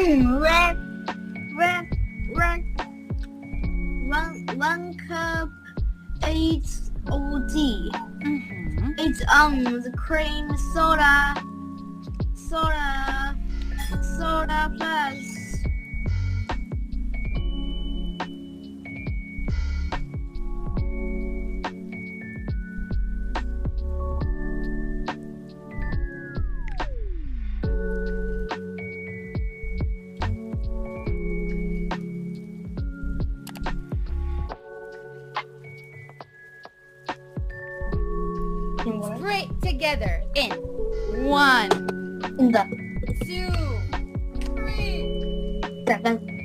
Red, red, red. One cup, 8 OD. It's the cream soda plus. Straight together in 1, 真的， 2, 3. 7.